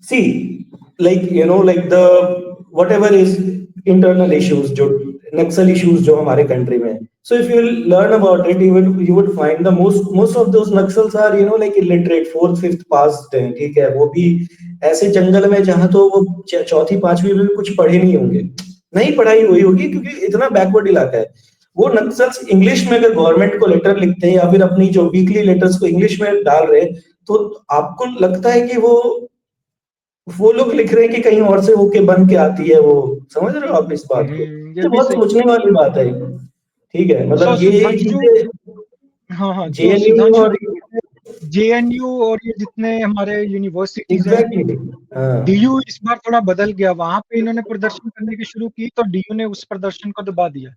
C like like the whatever is internal issues, जो Naxal issues जो हमारे country में, so if you learn about it you would find the most of those Naxals are like illiterate, fourth fifth pass हैं, ठीक है, वो भी ऐसे जंगल में जहां तो वो चौथी पांचवी में भी कुछ पढ़े नहीं होंगे, नहीं पढ़ाई हुई होगी, क्योंकि इतना बैकवर्ड इलाका है। वो नक्सल्स इंग्लिश में अगर गवर्नमेंट को लेटर लिखते हैं या फिर अपनी जो वीकली लेटर्स को इंग्लिश में डाल रहे हैं, तो आपको लगता है कि वो लोग लिख रहे हैं कि कहीं और से होके बन के आती है वो। समझ रहे हो आप इस बात को? ये तो भी बहुत सही। सोचने वाली बात है, ठीक है, सो मतलब ये सुधांशु, चीजें हाँ, तो जेएनयू सुधांशु, और जेएनयू और ये जितने हमारे यूनिवर्सिटीज हैं, एग्जैक्टली, हाँ। डीयू इस बार थोड़ा बदल गया, वहां पे इन्होंने प्रदर्शन करने की शुरू की तो डीयू ने उस प्रदर्शन को दबा दिया।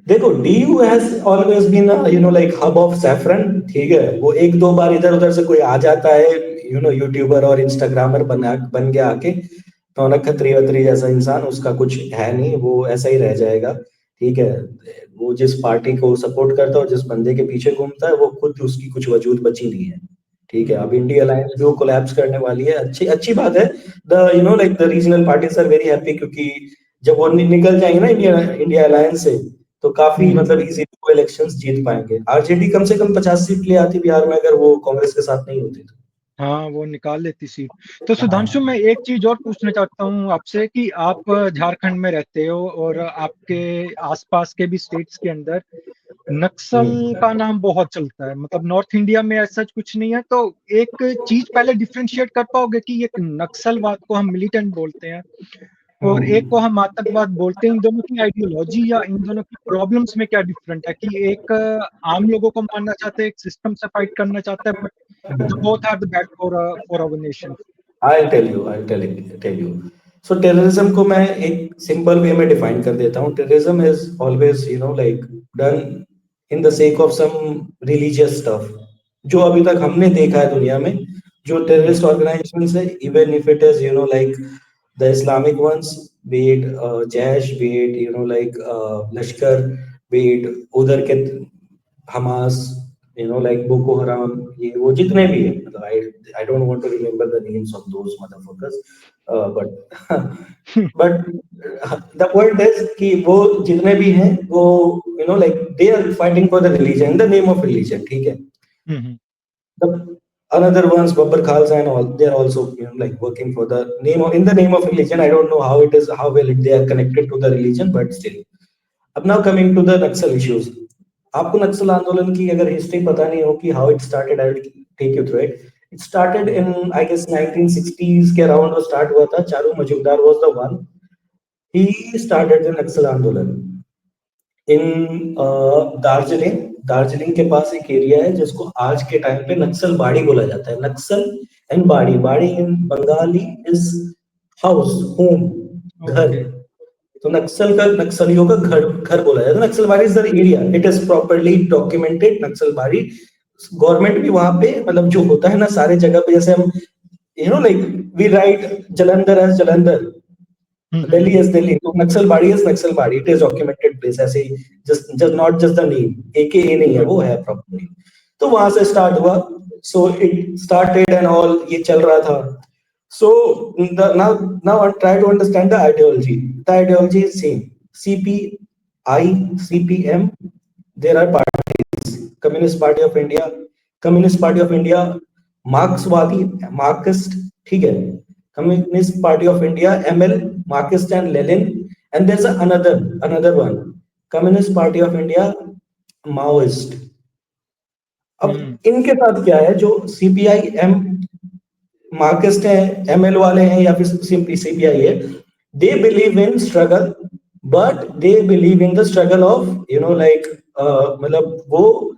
देखो, DU has always been like hub of saffron, ठीक है, वो एक दो बार इधर उधर से कोई आ जाता है, यूट्यूबर और इंस्टाग्रामर बन गया आके, रौनक खत्री वत्री जैसा इंसान, उसका कुछ है नहीं, वो ऐसा ही रह जाएगा, ठीक है। वो जिस पार्टी को सपोर्ट करता है और जिस बंदे के पीछे घूमता है, वो खुद उसकी कुछ वजूद बची नहीं है, ठीक है। अब इंडिया अलायंस भी वो कोलैप्स करने वाली है, अच्छी अच्छी बात है। The like the regional parties are very happy, क्योंकि जब वो निकल जाएंगे ना इंडिया इंडिया अलायंस से, तो काफी मतलब इजीली वो इलेक्शंस जीत पाएंगे। आरजेडी कम से कम 50 सीट ले आती बिहार में, अगर वो कांग्रेस के साथ नहीं होती तो। हाँ, वो निकाल लेती सीट। तो सुधांशु, हाँ। मैं एक चीज और पूछना चाहता हूँ आपसे कि आप झारखंड में रहते हो और आपके आसपास के भी स्टेट्स के अंदर नक्सल का नाम बहुत चलता है, मतलब नॉर्थ इंडिया में ऐसा कुछ नहीं है, तो एक चीज पहले डिफरेंशिएट कर पाओगे कि एक नक्सलवाद को हम मिलिटेंट बोलते हैं और एक को हम आतंकवाद बोलते हैं, इन दोनों की आइडियोलॉजी या इन दोनों की प्रॉब्लम्स में क्या डिफरेंट है? कि एक आम लोगों को मारना चाहते हैं, एक सिस्टम से फाइट करना चाहता है, but both are the bad for our nation. I tell you so terrorism को मैं एक सिंपल वे में डिफाइन कर देता हूँ। Terrorism is always like done in the sake of some religious stuff. जो अभी तक हमने देखा है दुनिया में, जो टेररिस्ट ऑर्गेनाइजेशन है, even if it is like the Islamic ones, be it Jaish, be it like Lashkar, be it उधर के हमास, like Boko Haram, ये वो जितने भी है, मतलब I don't want to remember the names of those motherfuckers, but the point is कि वो जितने भी हैं, वो like they are fighting for the religion, in the name of religion, ठीक है। The another ones, Babbar Khalsa and all, they are also like working for the name of, in the name of religion. I don't know how it is, how well they are connected to the religion, but still. अब now coming to the Naxal issues. आपको नक्सल आंदोलन की अगर history पता नहीं हो कि how it started, I will take you through it. It started in I guess 1960s के around वो start हुआ था। Charu Majumdar was the one. He started the Naxal आंदोलन इन दार्जिलिंग। दार्जिलिंग के पास एक एरिया है जिसको आज के टाइम पे नक्सल बाड़ी बोला जाता है। नक्सल एंड बाड़ी, बाड़ी इन बंगाली इज हाउस, होम, घर। तो नक्सल का, नक्सलियों का घर घर बोला जाता है। Naxalbari is the area, it is properly documented. Naxalbari government भी वहां पे, मतलब जो होता है ना सारे जगह पे, जैसे हम like we write Jalandhar as Jalandhar, Delhi is Delhi. तो Naxalbari is Naxalbari. It is documented place. ऐसे ही just not just the name. AKA नहीं है, वो है properly. तो वहां से start हुआ. So it started and all, ये चल रहा था. So now I try to understand the ideology. The ideology is same. CPI, CPM. There are parties. Communist Party of India, Communist Party of India, मार्क्सवादी, Marxist, ठीक है, Communist Party of India, ML, Marxist and Lenin, and there's another one, Communist Party of India, Maoist. अब इनके साथ क्या है, जो CPI-M Marxist है, ML वाले हैं या फिर CPI है, they believe in struggle, but they believe in the struggle of like मतलब वो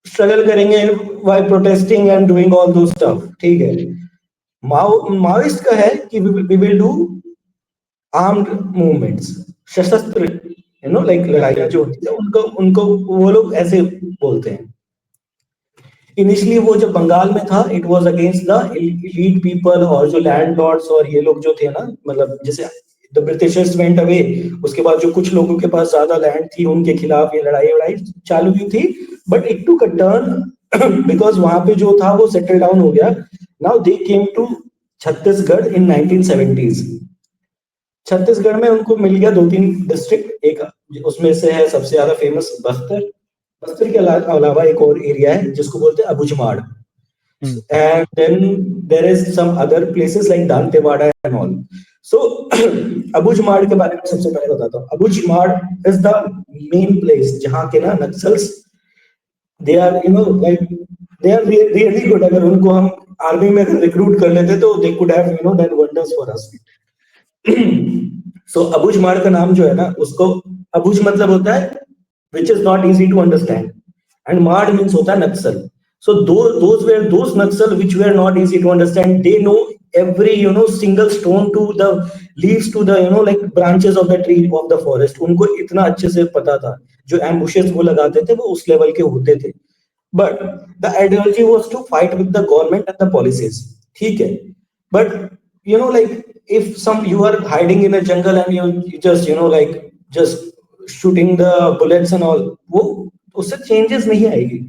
स्ट्रगल करेंगे while protesting and doing all those stuff, ठीक है। माओइस्ट का है कि we will do armed movements, सशस्त्र, like लड़ाइयां जो होती है उनको वो लोग ऐसे बोलते हैं। इनिशियली वो जब बंगाल में था, it was against the elite people, और जो लैंडलॉर्ड्स और ये लोग जो थे ना, मतलब जैसे द ब्रिटिशर्स वेंट अवे, उसके बाद जो कुछ लोगों के पास ज्यादा लैंड थी उनके खिलाफ ये लड़ाई चालू हुई थी। But it took a turn because वहां पे जो था वो सेटल डाउन हो गया। Now they came to Chhattisgarh in 1970s। Chhattisgarh में उनको मिल गया 2-3 डिस्ट्रिक्ट, एक उसमें से है सबसे ज्यादा फेमस बस्तर। बस्तर के अलावा एक और एरिया है जिसको बोलते हैं Abujhmarh, and then there is some other places like Dantewada and all. So Abujhmarh के बारे में सबसे पहले बताता हूँ। Abujhmarh is the main place जहाँ के ना Naxals, they are you know like they are really good। अगर उनको हम आर्मी में रिक्रूट कर लेते तो they could have done wonders for us। So Abujhmarh का नाम जो है ना, उसको अबुझ मतलब होता है which is not easy to understand and माड़ means होता है नक्सल। So those were those Naxal which were not easy to understand. They know every single stone to the leaves to the like branches of the tree of the forest. उनको इतना अच्छे से पता था, जो ambushes वो लगाते थे वो उस लेवल के होते थे। But the ideology was to fight with the government and the policies। ठीक है, but like if you are hiding in a jungle and you just like just shooting the bullets and all, वो उससे changes नहीं आएगी।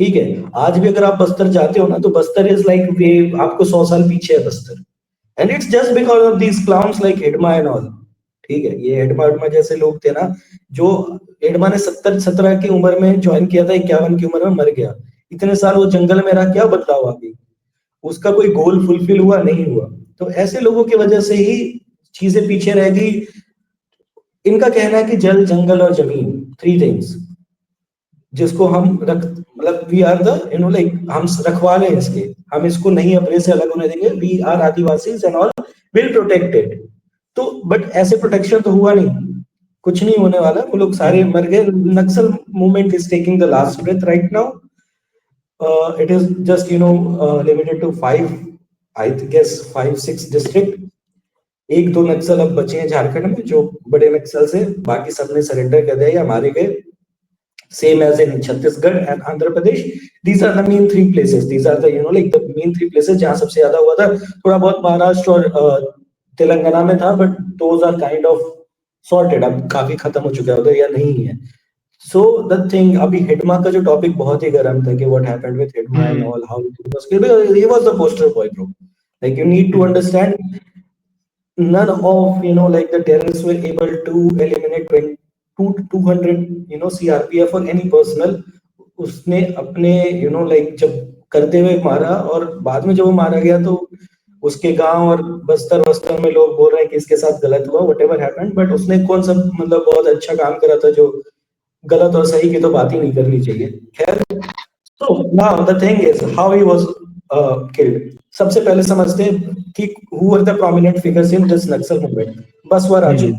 ठीक है, आज भी अगर आप बस्तर जाते हो ना तो बस्तर इज लाइक वे आपको 100 साल पीछे है Bastar, and it's just because of these clowns like Hidma and all. ठीक है, ये हिडमा जैसे लोग थे ना, जो हिडमा ने 17 की उम्र में ज्वाइन किया था, 51 की उम्र में मर गया। इतने साल वो जंगल में रहा, क्या बदलाव आ गई? उसका कोई गोल फुलफिल हुआ नहीं हुआ। तो ऐसे लोगों की वजह से ही चीजें पीछे रह गई। इनका कहना है कि जल, जंगल और जमीन, 3 थिंग्स जिसको हम मतलब वी आर द लाइक हम रखवाले हैं इसके, हम इसको नहीं अपने से अलग होने देंगे। We are adivasi and all will protect it. तो बट ऐसे प्रोटेक्शन तो हुआ नहीं, कुछ नहीं होने वाला। वो लोग सारे मर गए। Naxal movement is taking the last breath right now. It is just limited to 5 I guess 5-6 district. 1-2 Naxal अब बचे हैं झारखंड में, जो बड़े नक्सल से, बाकी सबने सरेंडर कर दिया या मारे गए। Same as in Chhattisgarh and Andhra Pradesh, these are the main 3 places। These are the like the main 3 places जहाँ सबसे ज्यादा हुआ था। थोड़ा बहुत महाराष्ट्र और तेलंगाना में था, but those are kind of sorted। अब काफी खत्म हो चुका है उधर, या नहीं है। So the thing, अभी हिडमा का जो टॉपिक बहुत ही गर्म था कि what happened with Hidma and all, how he was the poster boy bro। Like you need to understand, none of like the terrorists were able to eliminate 200 CRPF और any personal। उसने अपने like जब करते हुए मारा, और बाद में जब वो मारा गया तो उसके गांव और बस्तर में लोग बोल रहे हैं कि इसके साथ गलत हुआ, whatever happened। बट उसने कौन सा मतलब बहुत अच्छा काम करा था, जो गलत और सही की तो बात ही नहीं करनी चाहिए। खैर, so now the thing is how he was killed। सबसे पहले समझते हैं कि who were the prominent figures in this Naxal movement। बसवा Raju,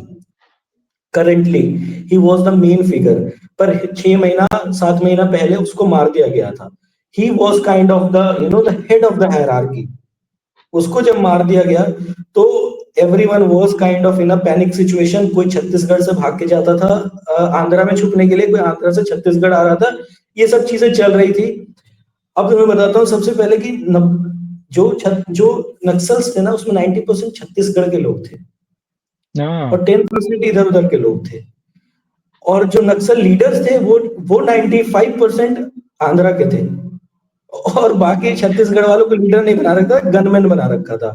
currently he was the main figure, पर 7 महीना पहले उसको मार दिया गया था। he was kind of the the head of the hierarchy। उसको जब मार दिया गया तो everyone was kind of in a panic situation। कोई छत्तीसगढ़ से भाग के जाता था आंध्रा में छुपने के लिए, कोई आंध्रा से छत्तीसगढ़ आ रहा था, ये सब चीजें चल रही थी। अब मैं बताता हूँ सबसे पहले कि जो नक्सल्स थे ना, उसमें 90% छत्तीसगढ़ के लोग थे और 10% इधर उधर के लोग थे। और जो नक्सल लीडर्स थे वो 95% आंध्रा के थे, और बाकी छत्तीसगढ़ वालों को लीडर नहीं बना रखा था, गनमैन बना रखा था।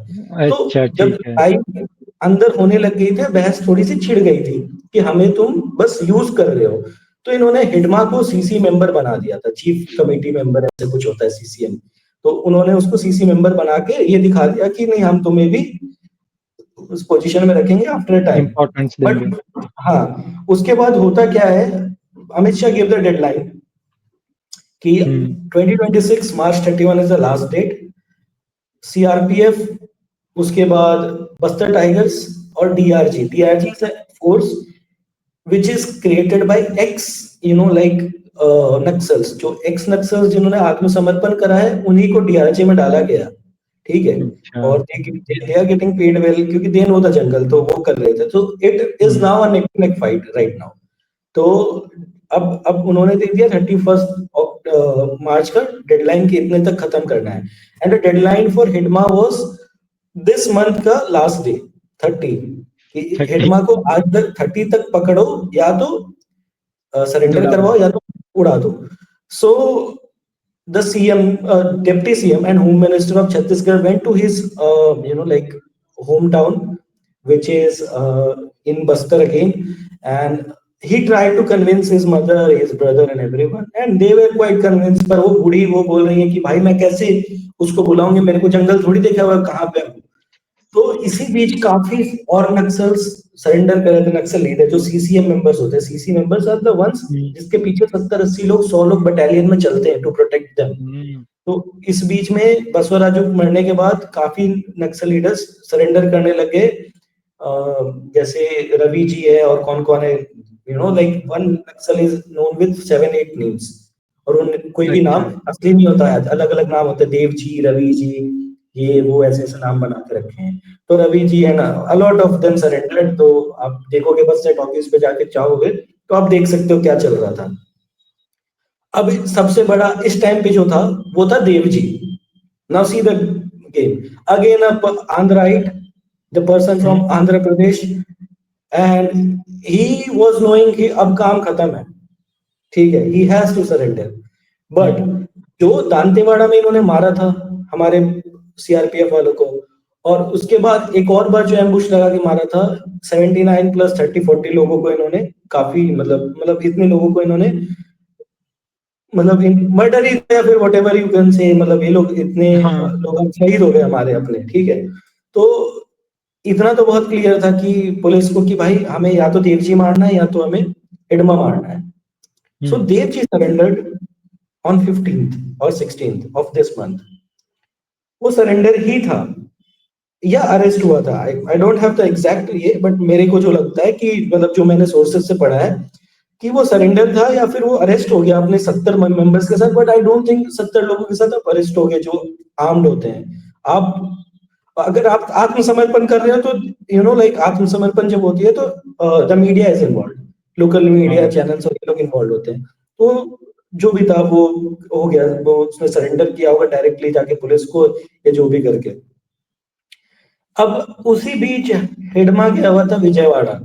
तो जब लड़ाई अंदर होने लग गई थी, बहस थोड़ी सी छिड़ गई थी कि हमें तुम बस यूज कर रहे हो, तो इन्होंने हिडमा को सीसी मेंबर बना दिया था। चीफ कमेटी मेंबर ऐसे कुछ होता है, सीसीएम। तो उन्होंने उसको सीसी मेंबर बना के ये दिखा दिया कि नहीं, हम तुम्हें भी उस पोजीशन में रखेंगे आफ्टर टाइम। बट हाँ, उसके बाद होता क्या है, Amit Shah give the deadline कि 2026 March 31 is the last date. CRPF, उसके बाद बस्तर टाइगर्स और DRG is a force which is created by ex like Naxals. जो एक्स नक्सल्स जिन्होंने आत्मसमर्पण करा है, उन्हीं को डीआरजी में डाला गया। ठीक है, और they are getting paid well क्योंकि they know the jungle, तो वो कर रहे थे। तो it is now a neck to neck fight right now। तो अब उन्होंने दे दिया 31 मार्च का डेडलाइन कि इतने तक खत्म करना है। And the deadline for Hidma was this month का लास्ट डे 30। हिडमा को आज तक 30 तक पकड़ो, या तो सरेंडर करवाओ या तो उड़ा दो। सो the CM, Deputy CM and Home Minister of Chhattisgarh went to his, like hometown, which is in Bastar again, and he tried to convince his mother, his brother, and everyone, and they were quite convinced. पर वो बूढ़ी वो बोल रही है कि भाई मैं कैसे उसको बुलाऊंगी, मेरे को जंगल थोड़ी देखा हुआ कहाँ पे हूँ। तो इसी बीच काफी और नक्सल्स सरेंडर कर रहे थे, नक्सल लीडर जो सीसीएम मेंबर्स होते हैं। CC members are the ones जिसके पीछे 70-80 लोग, 100 लोग बटालियन में चलते हैं टू प्रोटेक्ट देम। तो इस बीच में बसवराजू मरने के बाद काफी नक्सल लीडर्स सरेंडर करने लगे, जैसे रवि जी है और कौन कौन है, like one Naxal is known with 7-8 names, और उन कोई भी नाम असली नहीं होता है, अलग अलग नाम होते हैं, देव जी, रवि जी, ये वो ऐसे ऐसे नाम बना के रखे हैं। तो रवि जी है ना, अलॉट ऑफ देम सरेंडर्ड। तो आप देखोगे बस नेट ऑफिस पे जाके चाहोगे तो आप देख सकते हो क्या चल रहा था। अब सबसे बड़ा इस टाइम पे जो था वो था Dev ji. Now see the game again, Andhraite, the person from Andhra Pradesh, and he was knowing कि अब काम खत्म है, ठीक है, he has to surrender. But जो दांतेवाड़ा में इन्होंने मारा था हमारे सीआरपीएफ वालों को, और उसके बाद एक और बार जो एम्बुश लगा के मारा था, 79 + 30-40 लोगों को इन्होंने, काफी मतलब इतने लोगों को इन्होंने मतलब मर्डर ही या फिर what ever you can say, मतलब ये लोग इतने लोग शहीद हो गए हमारे अपने, ठीक है। तो इतना तो बहुत क्लियर था कि पुलिस को कि भाई हमें या तो देवजी मारना है या तो हमें हिडमा मारना है। सो देवजी सरेंडर्ड ऑन 15th और 16th ऑफ दिस मंथ। वो सरेंडर ही था या अरेस्ट हुआ था, I don't have the exact ये, बट मेरे को जो लगता है कि मतलब जो मैंने सोर्सेज से पढ़ा है कि वो सरेंडर था या फिर वो अरेस्ट हो गया अपने 70 मेंबर्स के साथ। बट आई डोंट थिंक 70 लोगों के साथ आप अरेस्ट हो गए जो आर्म्ड होते हैं। आप अगर आप आत्मसमर्पण कर रहे हो तो लाइक आत्मसमर्पण जब होती है तो the media is involve, local media channels और लोग इन्वॉल्व होते हैं। तो जो भी था वो हो गया, वो उसने सरेंडर किया होगा डायरेक्टली जाके पुलिस को या जो भी करके। अब उसी बीच हिडमा गया हुआ था विजयवाड़ा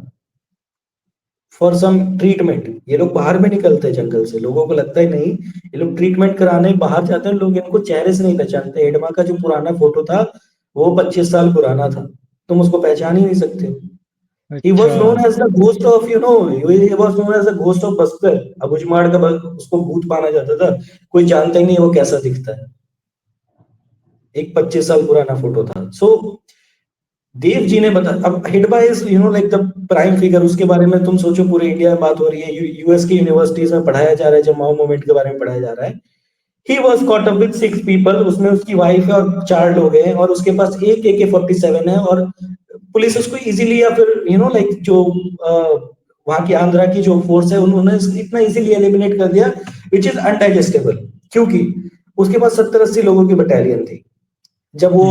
फॉर सम ट्रीटमेंट। ये लोग बाहर में निकलते हैं जंगल से, लोगों को लगता है नहीं ये लोग ट्रीटमेंट कराने बाहर जाते हैं, लोग इनको चेहरे से नहीं पहचानते। हिडमा का जो पुराना फोटो था वो 25 साल पुराना था, तुम उसको पहचान ही नहीं सकते। He was known as the ghost of, he was known as the ghost of Bastar. Abujhmarh का उसको भूत माना जाता था, कोई जानता ही नहीं वो कैसा दिखता है। एक 25 साल पुराना फोटो था। सो देव जी ने बता, अब Hidma is like the prime figure, उसके बारे में तुम सोचो पूरे इंडिया में बात हो रही है, यूएस की यूनिवर्सिटीज में पढ़ाया जा रहा है, जब माओ मूवमेंट के बारे में पढ़ाया जा रहा है। He was caught up with 6 people, उसमें उसकी वाइफ है और 4 लोग हैं, और उसके पास एक AK-47 है, और पुलिस उसको इजीली या फिर लाइक जो वहां की आंध्रा की जो फोर्स है उन्होंने इतना इजीली एलिमिनेट कर दिया, विच इज अनडाइजेस्टेबल, क्योंकि उसके पास 70-80 लोगों की बटालियन थी। जब वो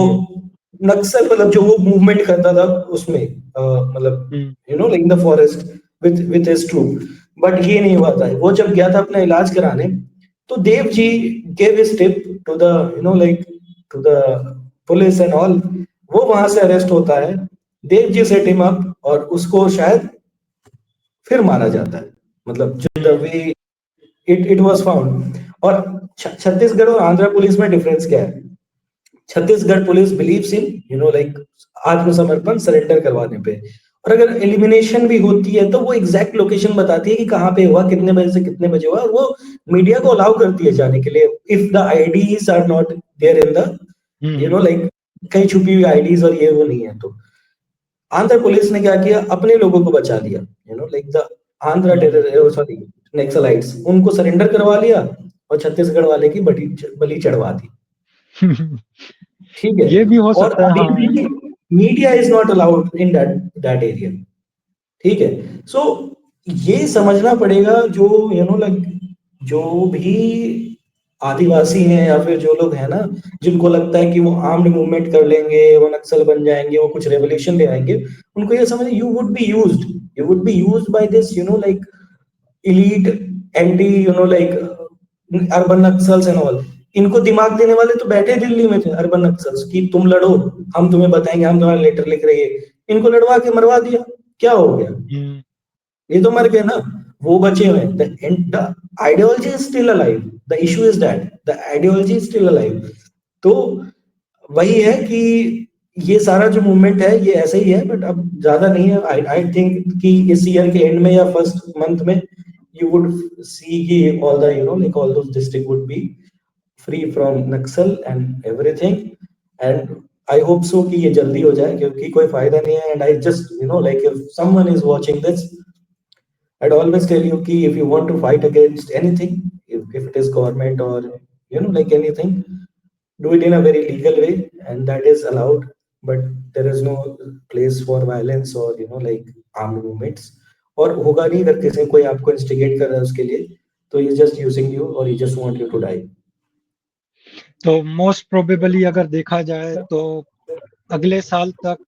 नक्सल मतलब जो वो मूवमेंट करता था उसमें मतलब like in the forest with his troop, but ये नहीं हुआ था। वो जब गया था अपना इलाज कराने, तो Dev ji gave his tip to the like to the police and all, वो वहां से अरेस्ट होता है। Dev ji set him up और उसको शायद फिर मारा जाता है, मतलब जो the way it was found. और छत्तीसगढ़ और आंध्र पुलिस में डिफरेंस क्या है? Chhattisgarh police believes in like आत्मसमर्पण, सरेंडर करवाने पे, और अगर एलिमिनेशन भी होती है तो वो एग्जैक्ट लोकेशन बताती है कि कहाँ पे हुआ, कितने बजे से कितने बजे हुआ, और वो मीडिया को अलाउ करती है जाने के लिए if the IDs are not there in the like कहीं छुपी हुई आईडीज और ये वो नहीं है। तो आंध्र पुलिस ने क्या किया, अपने लोगों को बचा लिया, like the Andhra terror sorry Naxalites, उनको सरेंडर करवा लिया और छत्तीसगढ़ वाले की बलि चढ़वा दी। ठीक है, ये भी हो सकता है। हाँ। Media is not allowed in that area, ठीक है। सो ये समझना पड़ेगा जो लाइक जो भी आदिवासी हैं या फिर जो लोग हैं ना, जिनको लगता है कि वो आर्म्ड मूवमेंट कर लेंगे, वो नक्सल बन जाएंगे, वो कुछ रेवोल्यूशन ले आएंगे, उनको ये समझ you would be used by this like elite anti like urban Naxals and all. इनको दिमाग देने वाले तो बैठे दिल्ली में थे अर्बन नक्सल्स कि तुम लड़ो, हम तुम्हें बताएंगे, हम तुम्हारा लेटर लिख रहे हैं। इनको लड़वा के मरवा दिया, क्या हो गया? ये तो मर गए ना। वो बचे हुए हैं. The ideology is still alive. The issue is that the ideology is still alive. तो वही है कि ये सारा जो मूवमेंट है ये ऐसा ही है, बट अब ज्यादा नहीं है. आई थिंक कि इस ईयर के एंड में या फर्स्ट मंथ में you would see कि all the like all those district would be free from Naxal and everything. And I hope so कि ये जल्दी हो जाए, क्योंकि कोई फायदा नहीं है. And I just like if someone is watching this, I'd always tell you कि if you want to fight against anything, if it is government or like anything, do it in a very legal way, and that is allowed. But there is no place for violence or like armed movements. और होगा नहीं अगर किसी कोई आपको instigate कर रहा है उसके लिए, तो he is just using you or he just want you to die. तो मोस्ट प्रोबेबली अगर देखा जाए तो अगले साल तक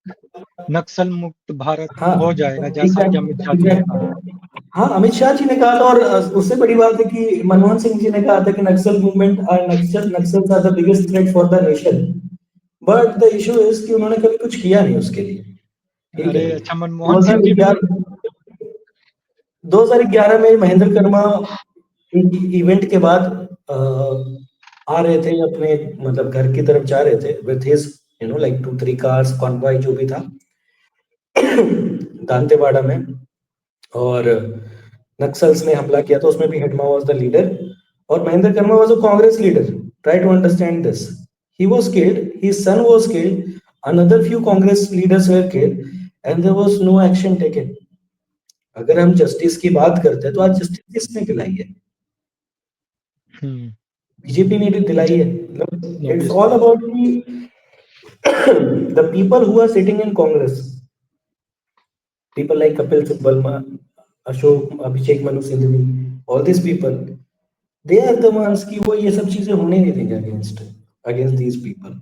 नक्सल मुक्त भारत हो जाएगा, जैसा कि अमित शाह जी ने कहा. हाँ, अमित शाह जी ने कहा था, और उससे बड़ी बात है कि मनमोहन सिंह जी ने कहा था कि Naxal movement Naxals are the biggest threat for the nation. But the issue is कि उन्होंने कभी कुछ किया नहीं उसके लिए. ठीक है. अच्छा, मनमोहन सिंह जी 2011 में महेंद्र कर्मा इवेंट के बाद आ रहे थे अपने मतलब घर की तरफ जा रहे थे with his like 2-3 cars convoy जो भी था दांतेवाड़ा में, और नक्सल्स ने हमला किया. तो उसमें भी हेडमा वाज द लीडर, और Mahendra Karma was a Congress leader. Try to understand this. He was killed, his son was killed, another few Congress leaders were killed, and there was no action taken. अगर हम जस्टिस की बात करते हैं तो आज जस्टिस किसने दिलाई है? बीजेपी ने भी दिलाई है. It's all about the people who are sitting in Congress, people like Kapil Sibal, Ashok, Abhishek Manu Singhvi, all these people, they are the ones कि वो ये सब चीजें होने नहीं देंगे against these people.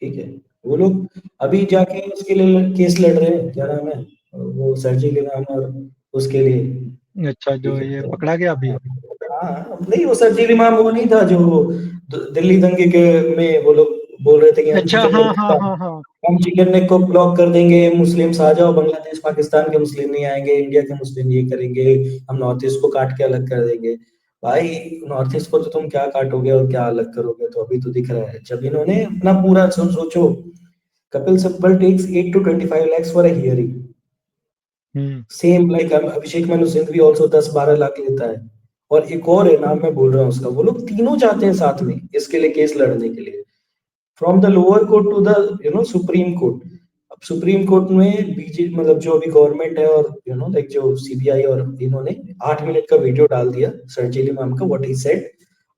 ठीक है. वो लोग अभी जाके उसके लिए केस लड़ रहे हैं, क्या नाम है वो, सर्जिकल नाम, और उसके लिए. अच्छा, जो ये पकड़ा गया अभी. हाँ, नहीं, वो सर्जिकल इमाम वो नहीं था जो दिल्ली दंगे के में वो लोग बोल रहे थे कि अच्छा, हाँ. हम चिकन नेक को ब्लॉक कर देंगे, मुस्लिम्स आ जाओ, बांग्लादेश पाकिस्तान के मुस्लिम नहीं आएंगे, इंडिया के मुस्लिम ये करेंगे, हम नॉर्थ ईस्ट को काट के अलग कर देंगे. भाई, नॉर्थ ईस्ट को तो तुम क्या काटोगे और क्या अलग करोगे, तो अभी तो दिख रहा है. जब इन्होंने अपना पूरा सोचो, Kapil Sibal takes 8 to 25 lakhs for a hearing. Same like Abhishek Manu Singhvi also 10-12 lakh लेता है. और एक और है, नाम मैं बोल रहा हूँ उसका, वो लोग तीनों जाते हैं साथ में इसके लिए केस लड़ने के लिए, from the lower court to the supreme court. अब सुप्रीम कोर्ट में बीजेपी मतलब जो अभी गवर्नमेंट है और लाइक जो सीबीआई, और इन्होंने 8 मिनट का वीडियो डाल दिया सर्जिकल इमाम का, व्हाट ही सेड.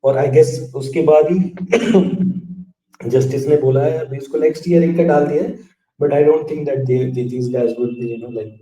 और आई गेस उसके बाद ही जस्टिस ने बोला है अभी उसको नेक्स्ट हियरिंग का डाल दिया है. But I don't think that these guys would be like